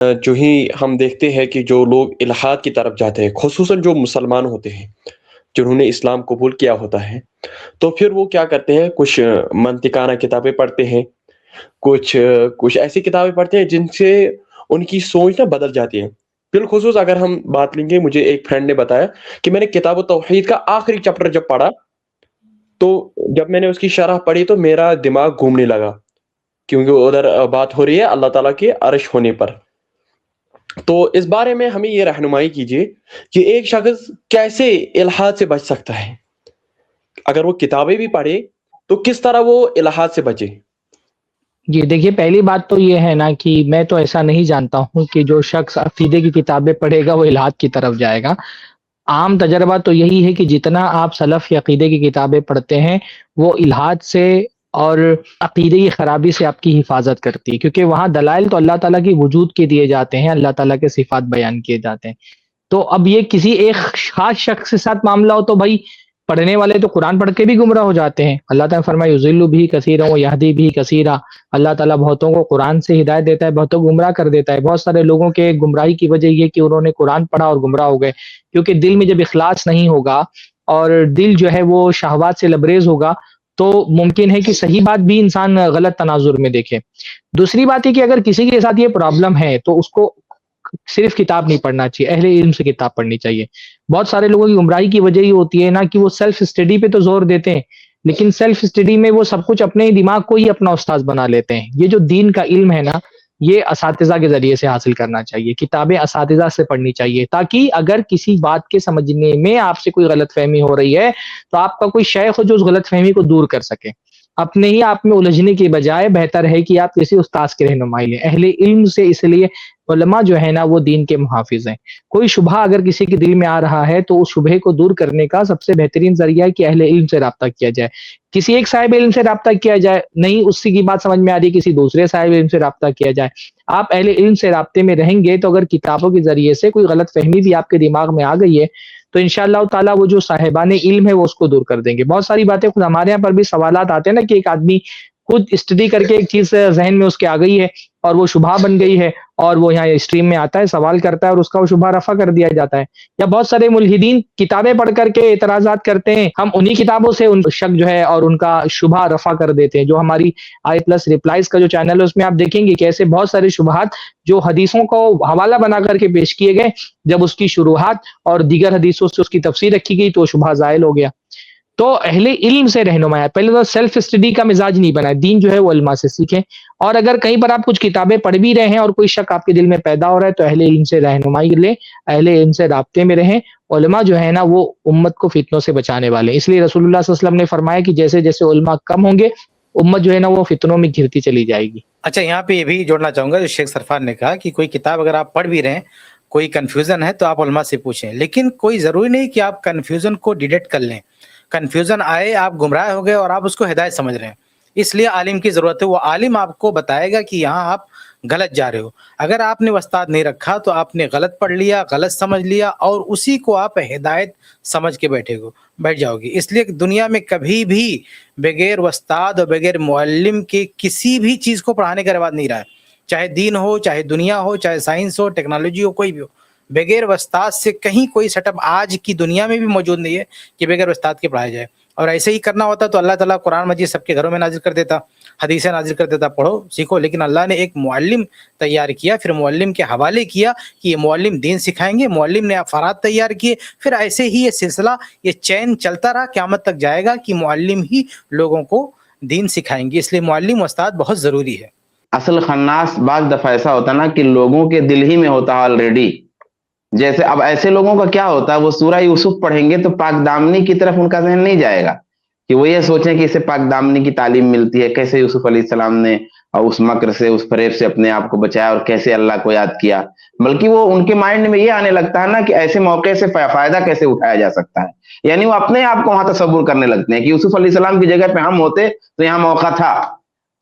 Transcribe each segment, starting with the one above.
جو ہی ہم دیکھتے ہیں کہ جو لوگ الحاد کی طرف جاتے ہیں، خصوصاً جو مسلمان ہوتے ہیں جنہوں نے اسلام قبول کیا ہوتا ہے، تو پھر وہ کیا کرتے ہیں، کچھ منطقانہ کتابیں پڑھتے ہیں، کچھ ایسی کتابیں پڑھتے ہیں جن سے ان کی سوچ نہ بدل جاتی ہے۔ بالخصوص اگر ہم بات لیں گے، مجھے ایک فرینڈ نے بتایا کہ میں نے کتاب التوحید کا آخری چیپٹر جب پڑھا، تو جب میں نے اس کی شرح پڑھی تو میرا دماغ گھومنے لگا، کیونکہ ادھر بات ہو رہی ہے اللہ تعالیٰ کے عرش ہونے پر۔ تو اس بارے میں ہمیں یہ رہنمائی کیجیے کہ ایک شخص کیسے الحاد سے بچ سکتا ہے، اگر وہ کتابیں بھی پڑھے تو کس طرح وہ الحاد سے بچے۔ جی دیکھیے، پہلی بات تو یہ ہے نا کہ میں تو ایسا نہیں جانتا ہوں کہ جو شخص عقیدے کی کتابیں پڑھے گا وہ الحاد کی طرف جائے گا۔ عام تجربہ تو یہی ہے کہ جتنا آپ سلف یا عقیدے کی کتابیں پڑھتے ہیں وہ الحاد سے اور عقیدے کی خرابی سے آپ کی حفاظت کرتی ہے، کیونکہ وہاں دلائل تو اللہ تعالیٰ کی وجود کے دیے جاتے ہیں، اللہ تعالیٰ کے صفات بیان کیے جاتے ہیں۔ تو اب یہ کسی ایک خاص شخص کے ساتھ معاملہ ہو تو بھائی پڑھنے والے تو قرآن پڑھ کے بھی گمراہ ہو جاتے ہیں۔ اللہ تعالیٰ نے فرمایا یضل بھی کثیرا و یہدی بھی کثیرا، اللہ تعالیٰ بہتوں کو قرآن سے ہدایت دیتا ہے، بہتوں کو گمراہ کر دیتا ہے۔ بہت سارے لوگوں کے گمراہی کی وجہ یہ کہ انہوں نے قرآن پڑھا اور گمراہ ہو گئے، کیونکہ دل میں جب اخلاص نہیں ہوگا اور دل جو ہے وہ شہوات سے لبریز ہوگا تو ممکن ہے کہ صحیح بات بھی انسان غلط تناظر میں دیکھے۔ دوسری بات یہ کہ اگر کسی کے ساتھ یہ پرابلم ہے تو اس کو صرف کتاب نہیں پڑھنا چاہیے، اہل علم سے کتاب پڑھنی چاہیے۔ بہت سارے لوگوں کی گمراہی کی وجہ یہ ہوتی ہے نا کہ وہ سیلف اسٹڈی پہ تو زور دیتے ہیں، لیکن سیلف اسٹڈی میں وہ سب کچھ اپنے دماغ کو ہی اپنا استاذ بنا لیتے ہیں۔ یہ جو دین کا علم ہے نا، یہ اساتذہ کے ذریعے سے حاصل کرنا چاہیے، کتابیں اساتذہ سے پڑھنی چاہیے، تاکہ اگر کسی بات کے سمجھنے میں آپ سے کوئی غلط فہمی ہو رہی ہے تو آپ کا کوئی شیخ ہو جو اس غلط فہمی کو دور کر سکے۔ اپنے ہی آپ میں الجھنے کے بجائے بہتر ہے کہ آپ کسی استاذ کی رہنمائی لیں، اہل علم سے، اس لیے علماء جو ہے نا وہ دین کے محافظ ہیں۔ کوئی شبہ اگر کسی کے دل میں آ رہا ہے تو اس شبہ کو دور کرنے کا سب سے بہترین ذریعہ ہے کہ اہل علم سے رابطہ کیا جائے، کسی ایک صاحب علم سے رابطہ کیا جائے، نہیں اسی کی بات سمجھ میں آ رہی کسی دوسرے صاحب علم سے رابطہ کیا جائے۔ آپ اہل علم سے رابطے میں رہیں گے تو اگر کتابوں کے ذریعے سے کوئی غلط فہمی بھی آپ کے دماغ میں آ گئی ہے تو انشاءاللہ تعالیٰ وہ جو صاحبان علم ہے وہ اس کو دور کر دیں گے۔ بہت ساری باتیں خود ہمارے یہاں پر بھی سوالات آتے ہیں نا کہ ایک آدمی خود اسٹڈی کر کے ایک چیز ذہن میں اس کے آ گئی ہے اور وہ شبہ بن گئی ہے اور وہ یہاں اسٹریم میں آتا ہے، سوال کرتا ہے اور اس کا وہ شبہ رفع کر دیا جاتا ہے۔ یا بہت سارے ملحدین کتابیں پڑھ کر کے اعتراضات کرتے ہیں، ہم انہی کتابوں سے ان شک جو ہے اور ان کا شبہ رفع کر دیتے ہیں۔ جو ہماری آئی پلس ریپلائز کا جو چینل ہے اس میں آپ دیکھیں گے کہ ایسے بہت سارے شبہات جو حدیثوں کو حوالہ بنا کر کے پیش کیے گئے، جب اس کی شروحات اور دیگر حدیثوں سے اس کی تفسیر رکھی گئی تو شبہ زائل ہو گیا۔ تو اہل علم سے رہنمائی، پہلے تو سیلف اسٹڈی کا مزاج نہیں بنا، دین جو ہے وہ علماء سے سیکھیں، اور اگر کہیں پر آپ کچھ کتابیں پڑھ بھی رہے ہیں اور کوئی شک آپ کے دل میں پیدا ہو رہا ہے تو اہل علم سے رہنمائی لیں، اہل علم سے رابطے میں رہیں۔ علماء جو ہے نا وہ امت کو فتنوں سے بچانے والے ہیں، اس لیے رسول اللہ صلی اللہ علیہ وسلم نے فرمایا کہ جیسے جیسے علماء کم ہوں گے امت جو ہے نا وہ فتنوں میں گھرتی چلی جائے گی۔ اچھا، یہاں پہ یہ بھی جوڑنا چاہوں گا جو شیخ سرفار نے کہا کہ کوئی کتاب اگر آپ پڑھ بھی رہے ہیں، کوئی کنفیوژن ہے تو آپ علماء سے پوچھیں، لیکن کوئی ضروری نہیں کہ آپ کنفیوژن کو ڈیٹیکٹ کر لیں۔ کنفیوژن آئے، آپ گمراہ ہو گئے اور آپ اس کو ہدایت سمجھ رہے ہیں، اس لیے عالم کی ضرورت ہے۔ وہ عالم آپ کو بتائے گا کہ یہاں آپ غلط جا رہے ہو۔ اگر آپ نے استاد نہیں رکھا تو آپ نے غلط پڑھ لیا، غلط سمجھ لیا اور اسی کو آپ ہدایت سمجھ کے بیٹھ جاؤ گی۔ اس لیے دنیا میں کبھی بھی بغیر استاد اور بغیر معلم کے کسی بھی چیز کو پڑھانے کا رواج نہیں رہا ہے، چاہے دین ہو، چاہے دنیا ہو، چاہے سائنس ہو، ٹیکنالوجی ہو، کوئی بھی ہو۔ بغیر استاد سے کہیں کوئی سیٹ اپ آج کی دنیا میں بھی موجود نہیں ہے کہ بغیر استاد کے پڑھایا جائے۔ اور ایسے ہی کرنا ہوتا تو اللہ تعالیٰ قرآن مجید سب کے گھروں میں نازل کر دیتا، حدیثیں نازل کر دیتا، پڑھو سیکھو، لیکن اللہ نے ایک معلم تیار کیا، پھر معلم کے حوالے کیا کہ یہ معلم دین سکھائیں گے، معلم نے افراد تیار کیے، پھر ایسے ہی یہ سلسلہ، یہ چین چلتا رہا، قیامت تک جائے گا کہ معلم ہی لوگوں کو دین سکھائیں گے۔ اس لیے معلم استاد بہت ضروری ہے۔ اصل خناس بعض دفعہ ایسا ہوتا نا کہ لوگوں کے دل ہی میں ہوتا ہے آلریڈی۔ جیسے اب ایسے لوگوں کا کیا ہوتا ہے، وہ سورہ یوسف پڑھیں گے تو پاک دامنی کی طرف ان کا ذہن نہیں جائے گا کہ وہ یہ سوچیں کہ اسے پاک دامنی کی تعلیم ملتی ہے، کیسے یوسف علیہ السلام نے اس مکر سے، اس فریب سے اپنے آپ کو بچایا اور کیسے اللہ کو یاد کیا، بلکہ وہ ان کے مائنڈ میں یہ آنے لگتا ہے نا کہ ایسے موقع سے فائدہ کیسے اٹھایا جا سکتا ہے۔ یعنی وہ اپنے آپ کو وہاں تصور کرنے لگتے ہیں کہ یوسف علیہ السلام کی جگہ پہ ہم ہوتے تو یہاں موقع تھا۔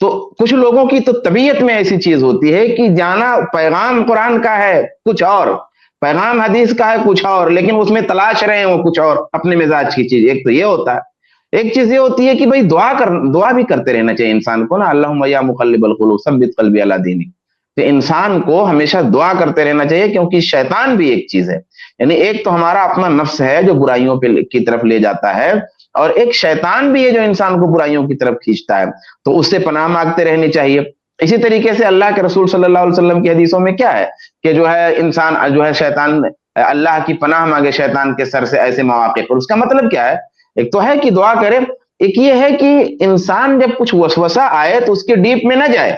تو کچھ لوگوں کی تو طبیعت میں ایسی چیز ہوتی ہے کہ جانا پیغام قرآن کا ہے کچھ اور، پیغام حدیث کا ہے کچھ اور، لیکن اس میں تلاش رہے ہیں وہ کچھ اور اپنے مزاج کی چیز۔ ایک تو یہ ہوتا ہے، ایک چیز یہ ہوتی ہے کہ بھائی دعا بھی کرتے رہنا چاہیے انسان کو نا، اللہم یا مقلب القلوب ثبت قلبی علی دینک۔ تو انسان کو ہمیشہ دعا کرتے رہنا چاہیے، کیونکہ شیطان بھی ایک چیز ہے، یعنی ایک تو ہمارا اپنا نفس ہے جو برائیوں کی طرف لے جاتا ہے، اور ایک شیطان بھی ہے جو انسان کو برائیوں کی طرف کھینچتا ہے، تو اس سے پناہ مانگتے رہنی چاہیے۔ اسی طریقے سے اللہ کے رسول صلی اللہ علیہ وسلم کی حدیثوں میں کیا ہے کہ جو ہے انسان جو ہے شیطان، اللہ کی پناہ مانگے شیطان کے سر سے ایسے مواقع پر۔ اس کا مطلب کیا ہے؟ ایک تو ہے کہ دعا کرے، ایک یہ ہے کہ انسان جب کچھ وسوسہ آئے تو اس کے ڈیپ میں نہ جائے۔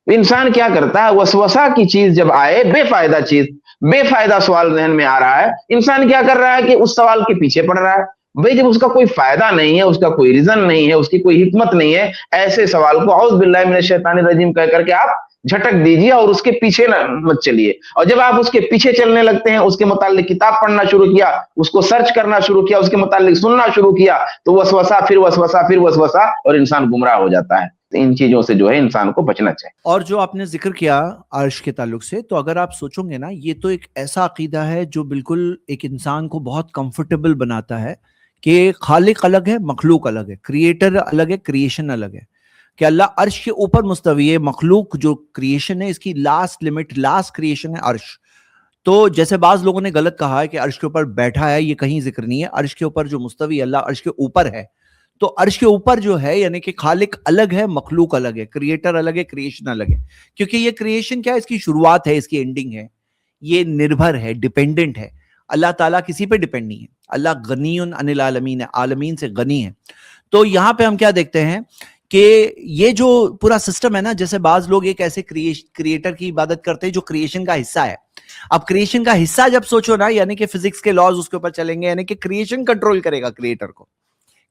انسان کیا کرتا ہے، وسوسہ کی چیز جب آئے، بے فائدہ چیز، بے فائدہ سوال ذہن میں آ رہا ہے، انسان کیا کر رہا ہے کہ اس سوال کے پیچھے پڑ رہا ہے۔ بھئی جب اس کا کوئی فائدہ نہیں ہے، اس کا کوئی ریزن نہیں ہے، اس کی کوئی حکمت نہیں ہے، ایسے سوال کو اعوذ باللہ من الشیطان الرجیم کہہ کر کے آپ جھٹک دیجیے اور اس کے پیچھے مت چلیے۔ اور جب آپ اس کے پیچھے چلنے لگتے ہیں، اس کے متعلق کتاب پڑھنا شروع کیا، اس کو سرچ کرنا شروع کیا، اس کے متعلق سننا شروع کیا، تو وسوسہ پھر وسوسہ پھر وسوسہ، اور انسان گمراہ ہو جاتا ہے۔ ان چیزوں سے جو ہے انسان کو بچنا چاہیے۔ اور جو آپ نے ذکر کیا عرش کے تعلق سے، تو اگر آپ سوچو گے نا، یہ تو ایک ایسا عقیدہ ہے جو بالکل ایک انسان کو بہت کمفرٹیبل بناتا ہے کہ خالق الگ ہے، مخلوق الگ ہے، کریٹر الگ ہے، کریشن الگ ہے، کہ اللہ عرش کے اوپر مستوی ہے، مخلوق جو کریشن ہے اس کی لاسٹ لمٹ، لاسٹ کریشن ہے عرش۔ تو جیسے بعض لوگوں نے غلط کہا ہے کہ عرش کے اوپر بیٹھا ہے، یہ کہیں ذکر نہیں ہے۔ عرش کے اوپر جو مستوی ہے، اللہ عرش کے اوپر ہے، تو عرش کے اوپر جو ہے یعنی کہ خالق الگ ہے، مخلوق الگ ہے، کریٹر الگ ہے، کریشن الگ ہے، کیونکہ یہ کریشن کیا ہے، اس کی شروعات ہے، اس کی اینڈنگ ہے، یہ نربھر ہے، ڈیپینڈنٹ ہے۔ اللہ تعالیٰ کسی پہ ڈیپینڈ نہیں ہے، اللہ غنی عن العالمین ہے، عالمین سے غنی ہے۔ تو یہاں پہ ہم کیا دیکھتے ہیں کہ یہ جو پورا سسٹم ہے نا، جیسے بعض لوگ ایک ایسے کریٹر کی عبادت کرتے ہیں جو کریشن کا حصہ ہے۔ اب کریشن کا حصہ جب سوچو نا، یعنی کہ فزکس کے لاز اس کے اوپر چلیں گے، یعنی کہ کریشن کنٹرول کرے گا کریٹر کو،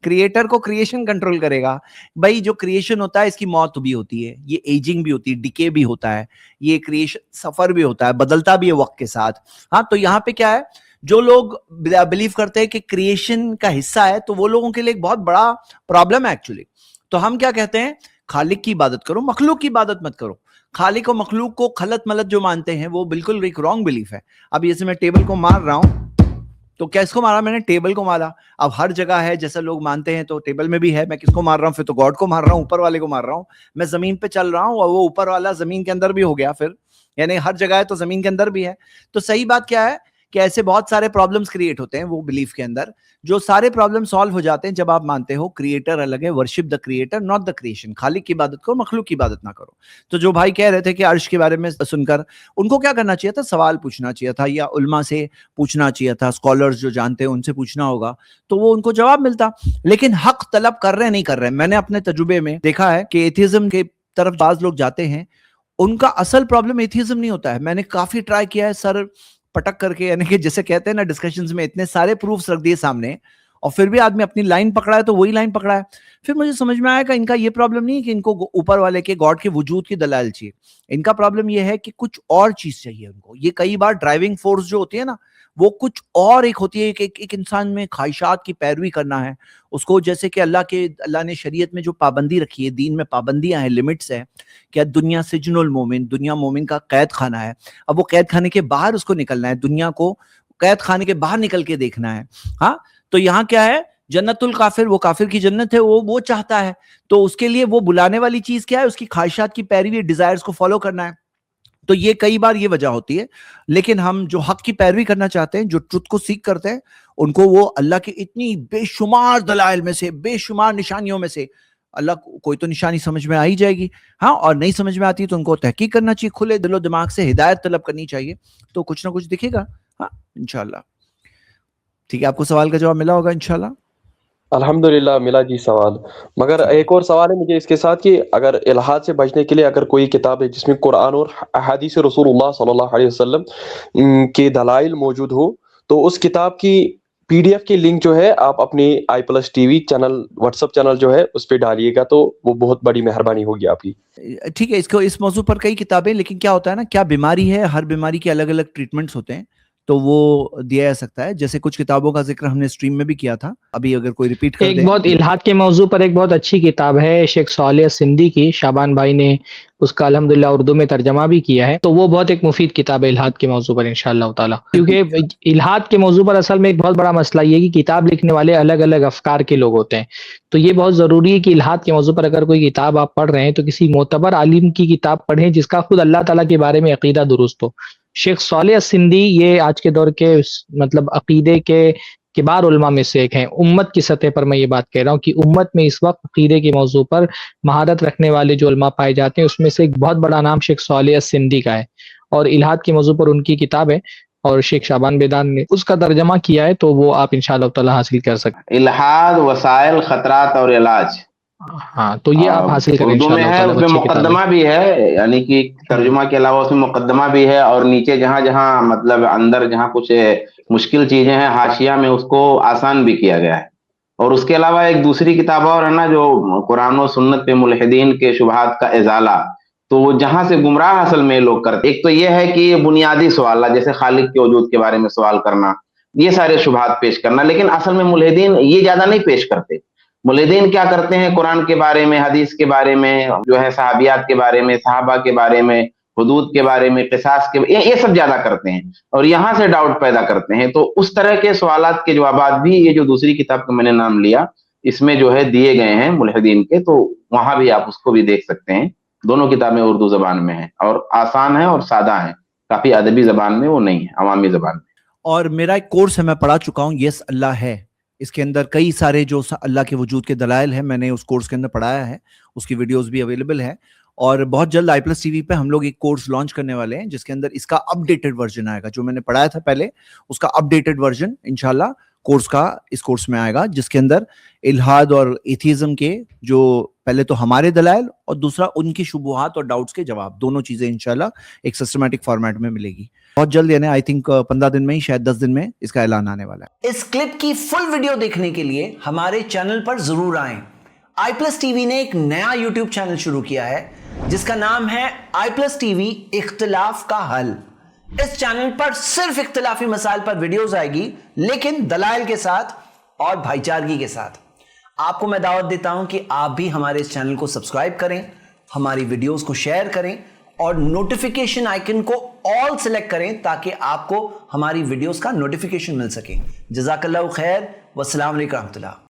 کریٹر کو کریشن کنٹرول کرے گا۔ بھائی جو کریشن ہوتا ہے اس کی موت بھی ہوتی ہے، یہ ایجنگ بھی ہوتی ہے، ڈیکے بھی ہوتا ہے، یہ کریشن سفر بھی ہوتا ہے، بدلتا بھی ہے وقت کے ساتھ۔ ہاں، تو یہاں پہ کیا ہے، جو لوگ بلیو کرتے ہیں کہ کریشن کا حصہ ہے، تو وہ لوگوں کے لیے ایک بہت بڑا پرابلم ہے ایکچولی۔ تو ہم کیا کہتے ہیں، خالق کی عبادت کرو، مخلوق کی عبادت مت کرو۔ خالق و مخلوق کو خلط ملط جو مانتے ہیں وہ بالکل ایک رانگ بلیف ہے۔ اب جیسے میں ٹیبل کو مار رہا ہوں، تو کیا اس کو مارا میں نے؟ ٹیبل کو مارا۔ اب ہر جگہ ہے جیسا لوگ مانتے ہیں، تو ٹیبل میں بھی ہے، میں کس کو مار رہا ہوں پھر؟ تو گاڈ کو مار رہا ہوں، اوپر والے کو مار رہا ہوں۔ میں زمین پہ چل رہا ہوں اور وہ اوپر والا زمین کے اندر بھی ہو گیا، پھر یعنی ہر جگہ ہے تو زمین کے اندر بھی ہے۔ تو صحیح بات کیا ہے کہ ایسے بہت سارے پرابلمز کریٹ ہوتے ہیں وہ بلیف کے اندر، جو سارے پرابلم سالو ہو جاتے ہیں جب آپ مانتے ہو کریٹر الگ ہے، worship the creator not the creation. خالق کی عبادت کرو، مخلوق کی عبادت نہ کرو۔ تو جو بھائی کہہ رہے تھے کہ عرش کے بارے میں سن کر ان کو کیا کرنا چاہیے تھا؟ سوال پوچھنا چاہیے تھا، یا علماء سے پوچھنا چاہیے تھا، اسکالرز جو جانتے ہیں ان سے پوچھنا ہوگا، تو وہ ان کو جواب ملتا۔ لیکن حق طلب کر رہے نہیں کر رہے۔ میں نے اپنے تجربے میں دیکھا ہے کہ ایتھیزم کے طرف بعض لوگ جاتے ہیں، ان کا اصل پرابلم ایتھیزم نہیں ہوتا ہے۔ میں نے کافی ٹرائی کیا ہے سر پٹک کر کے، یعنی کہ جیسے کہتے ہیں نا ڈسکشنز میں اتنے سارے پروفس رکھ دیے سامنے، اور پھر بھی آدمی اپنی لائن پکڑا ہے تو وہی لائن پکڑا ہے۔ پھر مجھے سمجھ میں آیا کہ ان کا یہ پرابلم نہیں ہے کہ ان کو اوپر والے کے گاڈ کے وجود کی دلائل چاہیے، ان کا پرابلم یہ ہے کہ کچھ اور چیز چاہیے ان کو۔ یہ کئی بار ڈرائیونگ فورس جو ہوتی ہے نا، وہ کچھ اور ایک ہوتی ہے کہ ایک انسان میں خواہشات کی پیروی کرنا ہے اس کو، جیسے کہ اللہ نے شریعت میں جو پابندی رکھی ہے، دین میں پابندیاں ہیں، لمٹس ہیں، کہ دنیا سجن المومن، دنیا مومن کا قید خانہ ہے۔ اب وہ قید خانے کے باہر اس کو نکلنا ہے، دنیا کو قید خانے کے باہر نکل کے دیکھنا ہے۔ ہاں، تو یہاں کیا ہے، جنت الکافر، وہ کافر کی جنت ہے، وہ چاہتا ہے، تو اس کے لیے وہ بلانے والی چیز کیا ہے؟ اس کی خواہشات کی پیروی، ڈیزائرز کو فالو کرنا ہے۔ تو یہ کئی بار یہ وجہ ہوتی ہے۔ لیکن ہم جو حق کی پیروی کرنا چاہتے ہیں، جو ٹروتھ کو سیکھ کرتے ہیں، ان کو وہ اللہ کے اتنی بے شمار دلائل میں سے، بے شمار نشانیوں میں سے اللہ کوئی تو نشانی سمجھ میں آ ہی جائے گی، ہاں، اور نہیں سمجھ میں آتی تو ان کو تحقیق کرنا چاہیے، کھلے دل و دماغ سے ہدایت طلب کرنی چاہیے، تو کچھ نہ کچھ دکھے گا، ہاں انشاءاللہ۔ ٹھیک ہے، آپ کو سوال کا جواب ملا ہوگا انشاءاللہ؟ الحمدللہ ملا جی سوال۔ مگر ایک اور سوال ہے مجھے اس کے ساتھ کہ اگر الحاد سے بچنے کے لیے اگر کوئی کتاب ہے جس میں قرآن اور احادیث رسول اللہ صلی اللہ علیہ وسلم کے دلائل موجود ہو، تو اس کتاب کی PDF کی لنک جو ہے آپ اپنی i+TV channel, what's app channel جو ہے اس پہ ڈالیے گا، تو وہ بہت بڑی مہربانی ہوگی آپ کی۔ ٹھیک ہے، اس موضوع پر کئی کتابیں، لیکن کیا ہوتا ہے نا، کیا بیماری ہے، ہر بیماری کے الگ الگ ٹریٹمنٹس ہوتے ہیں، تو وہ دیا جا سکتا ہے۔ جیسے کچھ کتابوں کا ذکر ہم نے اسٹریم میں بھی کیا تھا، ابھی اگر کوئی ریپیٹ کر دے۔ ایک بہت الحاد کے موضوع پر ایک بہت اچھی کتاب ہے شیخ صالح سندھی کی، شعبان بھائی نے اس کا الحمدللہ اردو میں ترجمہ بھی کیا ہے، تو وہ بہت ایک مفید کتاب ہے الحاد کے موضوع پر انشاءاللہ تعالیٰ. کیونکہ الحاد کے موضوع پر اصل میں ایک بہت بڑا مسئلہ یہ ہے کہ کتاب لکھنے والے الگ الگ افکار کے لوگ ہوتے ہیں، تو یہ بہت ضروری ہے کہ الحاد کے موضوع پر اگر کوئی کتاب آپ پڑھ رہے ہیں تو کسی معتبر عالم کی کتاب پڑھیں جس کا خود اللہ تعالیٰ کے بارے میں عقیدہ درست ہو. شیخ صالح السندی یہ آج کے دور کے مطلب عقیدے کے کبار علماء میں سے ایک ہیں. امت کی سطح پر میں یہ بات کہہ رہا ہوں کہ امت میں اس وقت عقیدے کے موضوع پر مہارت رکھنے والے جو علماء پائے جاتے ہیں اس میں سے ایک بہت بڑا نام شیخ صالح السندی کا ہے، اور الحاد کے موضوع پر ان کی کتاب ہے اور شیخ شعبان بیدان نے اس کا ترجمہ کیا ہے، تو وہ آپ انشاءاللہ تعالی حاصل کر سکتے الحاد، وسائل، خطرات اور علاج. ہاں تو یہ آپ حاصل کریں اردو میں انشاءاللہ ہے، تعالی. اس میں مقدمہ بھی ہے، یعنی کہ ترجمہ کے علاوہ اس میں مقدمہ بھی ہے، اور نیچے جہاں جہاں مطلب اندر جہاں کچھ مشکل چیزیں ہیں حاشیہ میں اس کو آسان بھی کیا گیا ہے. اور اس کے علاوہ ایک دوسری کتاب اور ہے نا جو قرآن و سنت پہ ملحدین کے شبہات کا ازالہ، تو وہ جہاں سے گمراہ اصل میں لوگ کرتے، ایک تو یہ ہے کہ بنیادی سوالات جیسے خالق کے وجود کے بارے میں سوال کرنا، یہ سارے شبہات پیش کرنا، لیکن اصل میں ملحدین یہ زیادہ نہیں پیش کرتے. ملحدین کیا کرتے ہیں، قرآن کے بارے میں، حدیث کے بارے میں، جو ہے صحابیات کے بارے میں، صحابہ کے بارے میں، حدود کے بارے میں، قصاص کے یہ سب زیادہ کرتے ہیں اور یہاں سے ڈاؤٹ پیدا کرتے ہیں. تو اس طرح کے سوالات کے جوابات بھی یہ جو دوسری کتاب کا میں نے نام لیا اس میں جو ہے دیے گئے ہیں ملحدین کے، تو وہاں بھی آپ اس کو بھی دیکھ سکتے ہیں. دونوں کتابیں اردو زبان میں ہیں اور آسان ہیں اور سادہ ہیں، کافی ادبی زبان میں وہ نہیں ہے، عوامی زبان میں. اور میرا ایک کورس ہے، میں پڑھا چکا ہوں، یس اللہ ہے. اس کے اندر کئی سارے جو اللہ کے وجود کے دلائل ہیں میں نے اس کورس کے اندر پڑھایا ہے، اس کی ویڈیوز بھی اویلیبل ہے. اور بہت جلد i+tv پہ ہم لوگ ایک کورس لانچ کرنے والے ہیں جس کے اندر اس کا اپڈیٹڈ ورژن آئے گا. جو میں نے پڑھایا تھا پہلے اس کا اپڈیٹڈ ورژن انشاءاللہ کورس کا اس کورس میں آئے گا، جس کے اندر الحاد اور ایتھیزم کے جو پہلے تو ہمارے دلائل اور دوسرا ان کی شبہات اور ڈاؤٹس کے جواب، دونوں چیزیں انشاءاللہ ایک سسٹمیٹک فارمیٹ میں ملے گی بہت جلد، یعنی آئی تھنک 15 دن میں ہی، شاید 10 دن میں اس کا اعلان آنے والا ہے. اس کلپ کی فل ویڈیو دیکھنے کے لیے ہمارے چینل پر ضرور آئیں. i+tv نے ایک نیا یوٹیوب چینل شروع کیا ہے جس کا نام ہے i+tv اختلاف کا حل. اس چینل پر صرف اختلافی مسائل پر ویڈیوز آئے گی، لیکن دلائل کے ساتھ اور بھائی چارگی کے ساتھ. آپ کو میں دعوت دیتا ہوں کہ آپ بھی ہمارے اس چینل کو سبسکرائب کریں، ہماری ویڈیوز کو شیئر کریں اور نوٹیفیکیشن آئیکن کو آل سلیکٹ کریں تاکہ آپ کو ہماری ویڈیوز کا نوٹیفیکیشن مل سکے. جزاک اللہ خیر، والسلام علیکم ورحمۃ اللہ.